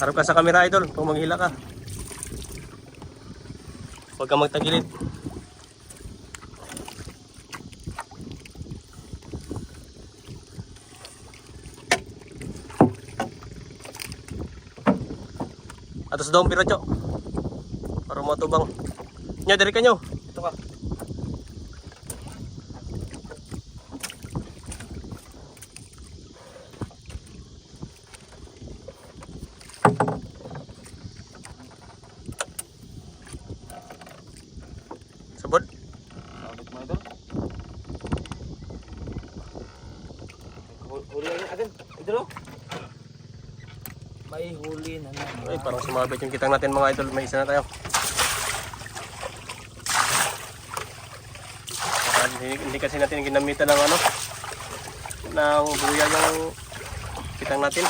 Harap ka sa camera idol kung maghila ka. Huwag kang magtagilid. Atas daw pira Chok. Para matubang. Nyo, dari ka nyo. Ito ka. Sabot. Sabot mo ito. Huli lang agad. Idol. May huli na naman. Ay, parang sumabit yung kitang natin mga idol. May isa na tayo. Hindi kasi natin ginamitan ng ano, ng buya yung kitang natin.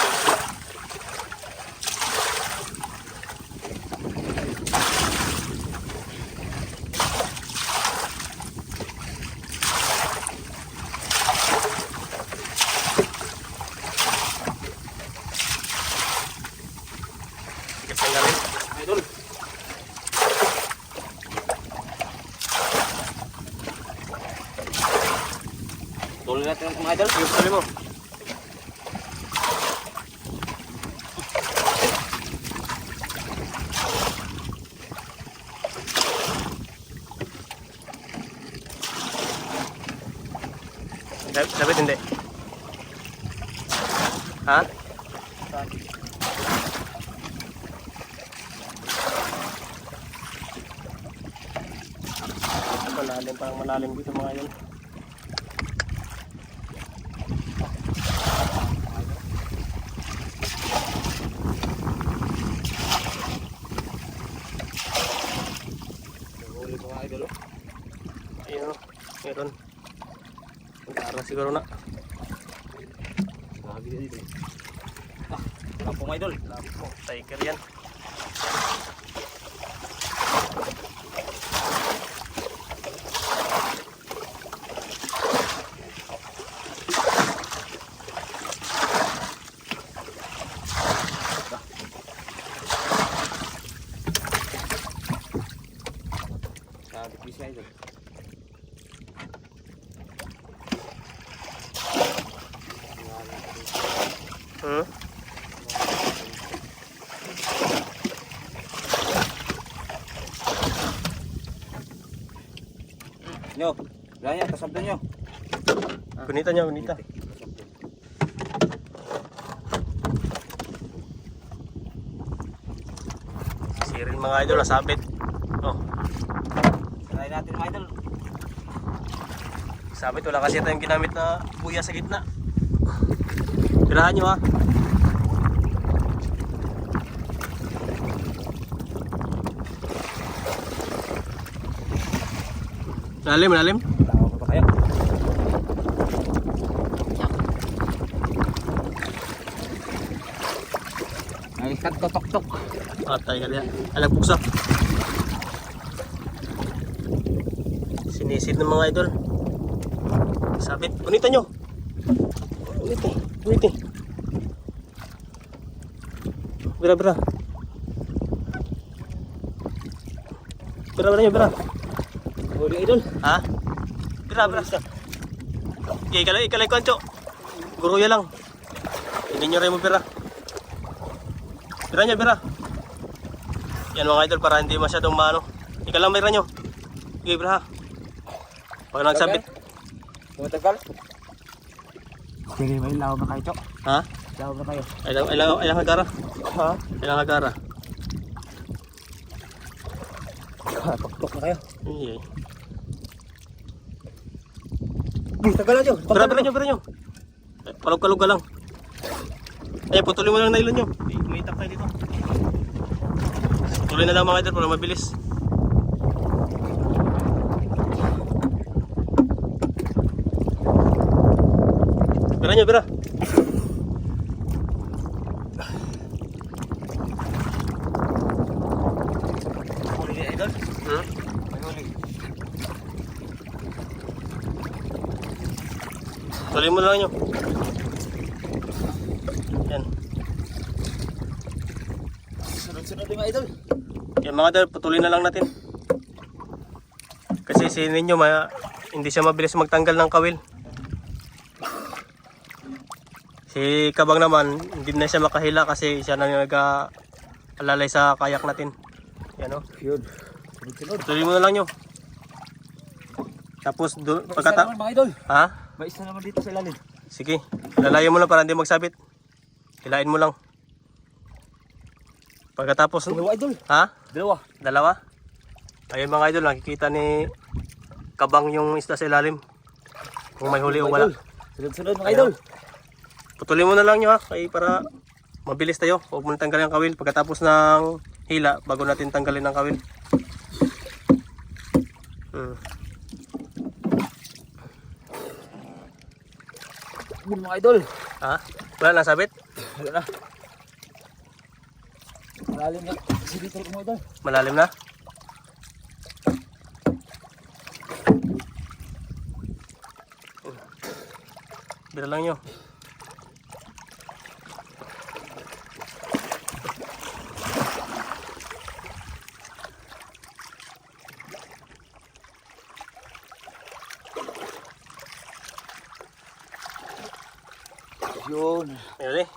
Idol. Tuloy natin mga idol. Yung tuloy mo. Sabit hindi. Ha? Malalim, parang malalim dito mga yun. Huli mga idol. Ayun o, meron. Magkara siguro na. Sabi din ito. Lapo mga idol. Lapo, tiger yan. Sabi ko siya idol. Hmm? Nyo, ganyan, kasabdo nyo. Gunita nyo, gunita. Siril mga idol, nasabit. Oh, Try natin mga idol. sabit. Wala kasi tayong ginamit na buya sa gitna. Tirahan nyo ha. Malalim, malalim. Tawa ko pa kayo. Ay, ikat ko tok-tok. Atay ka niya. Alag buksa. Sinisid ng mga idol. Sabit. Unita nyo. Unita. Unita. Bira, bira. Bira, bira nyo, bira. Huli idol. Ha? Bira, bira. Ikalay ko, Ancho. Guruya lang. Hindi nyo rin mo, bira. Bira nyo, bira. Yan mga idol, para hindi masyadong maano. Ika lang, bira nyo. Okay, bira ha. Pag nagsabit. Tumatagal? Sige, may lawa ba kayo, Chok? Ha? Lawa ba kayo? Ilang hagara? Ha? Ilang hagara? Tok-tok na kayo. Iya. Tagal na, Chok. Bira nyo. Kalog-kalog ka lang. Ay, putulin mo lang nailon nyo. May itak tayo dito. Tuloy na lang mga idol para mabilis. Bira nyo, bira. Huli na, idol. Hmm? May huli. Tuloy mo lang nyo. Yan. Sunod mga idol. Yan mga idol, putulin na lang natin. Kasi si Ninyo, hindi siya mabilis magtanggal ng kawil. Si Kabang naman, hindi na siya makahila kasi siya na nag-alalay sa kayak natin. Yan o. Yun. Sunod. Putulin mo na lang nyo. Tapos, May isa naman mga idol. Ha? May isa naman dito sa ilalim. Sige, lalayo mo lang para hindi magsabit. Hilain mo lang. Pagkatapos, Dalawa idol. ha? Dalawa. Dalawa? Ayun mga idol, nakikita ni Kabang yung isda sa ilalim. Kung may huli o wala. Sunod mga idol. Putulin mo na lang nyo ha, para mabilis tayo. Huwag mo na tanggalin ang kawil. Pagkatapos ng hila, bago natin tanggalin ang kawil. Yun mga idol. Ha? Wala na sabit? Wala na. Malalim na. Kasi dito mga idol. Malalim na? Bira lang nyo. Yun. Ayun eh.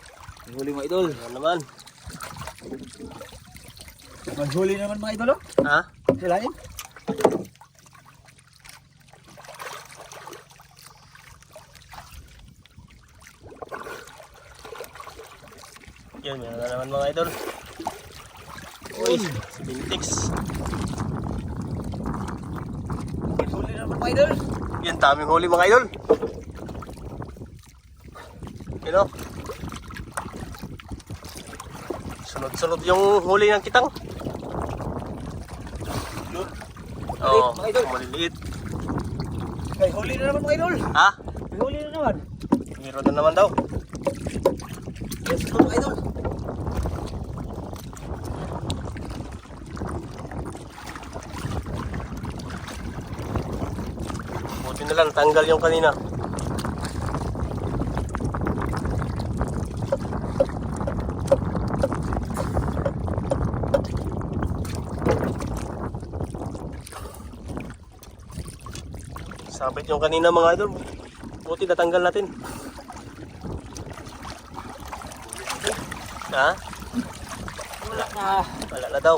May huli mga idol. Ayun naman. May huli naman mga idol. Ha? Silain. Yan, meron na naman mga idol. Uy, si Bintix. May huli naman mga idol. Yan, daming huli mga idol. Yun o. Sunod-sunod yung huli ng kitang. Yun. Oo, mga idol. maliliit. May huli na naman mga idol. Ha? May huli na naman. Meron na naman daw. Yes, mga idol. Buti na lang, tanggal yung kanina. Sabit yung kanina mga idol. Buti natanggal natin. Ha? Wala na. Wala na daw.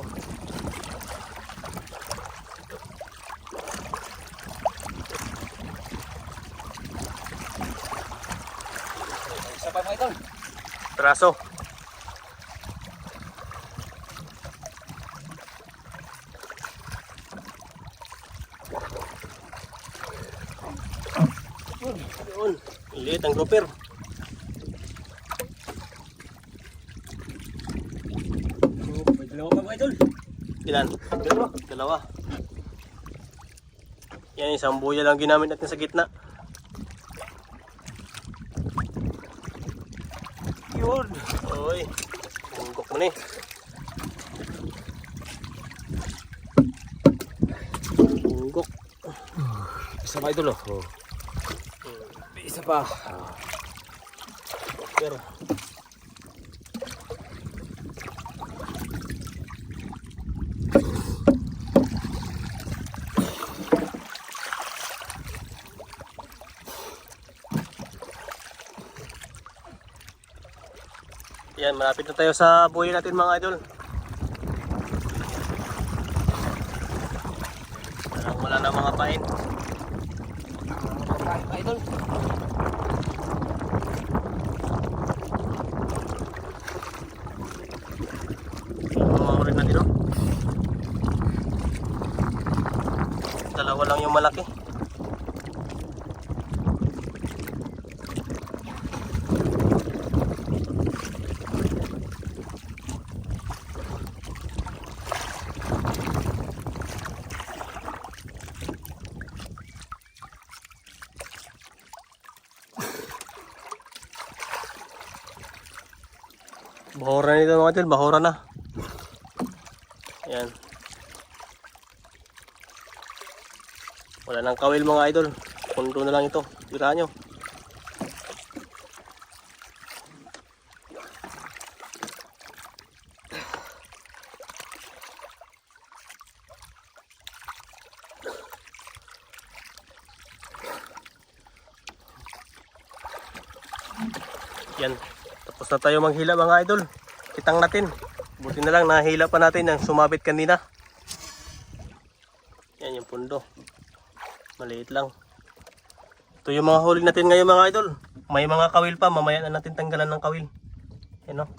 Isa pa mga idol. Traso. Yun. Liit ang grouper. May dalawa pa mga idol. Ilan? Dalawa. Dalawa. Yan, isang buya lang ginamit natin sa gitna. Yun. Uy. Tunggok mo ni. Tunggok. Isa mga idol. Oh. May isa pa. Pero. Yan, malapit na tayo sa buhay natin mga idol. Parang wala na mga pain. Pagkain mga idol. Mga ulit na dito. Dalawa lang yung malaki. Bahura na dito mga idol, bahura na. Ayan. Wala nang kawil mga idol. Pundo na lang ito. Tirahan nyo. Yan. Tapos na tayo manghila mga idol. Kitang natin. Buti na lang nahila pa natin ang sumabit kanina. Yan yung pundo. Maliit lang. Ito yung mga huli natin ngayon mga idol. May mga kawil pa. Mamaya na natin tanggalan ng kawil. Yan o.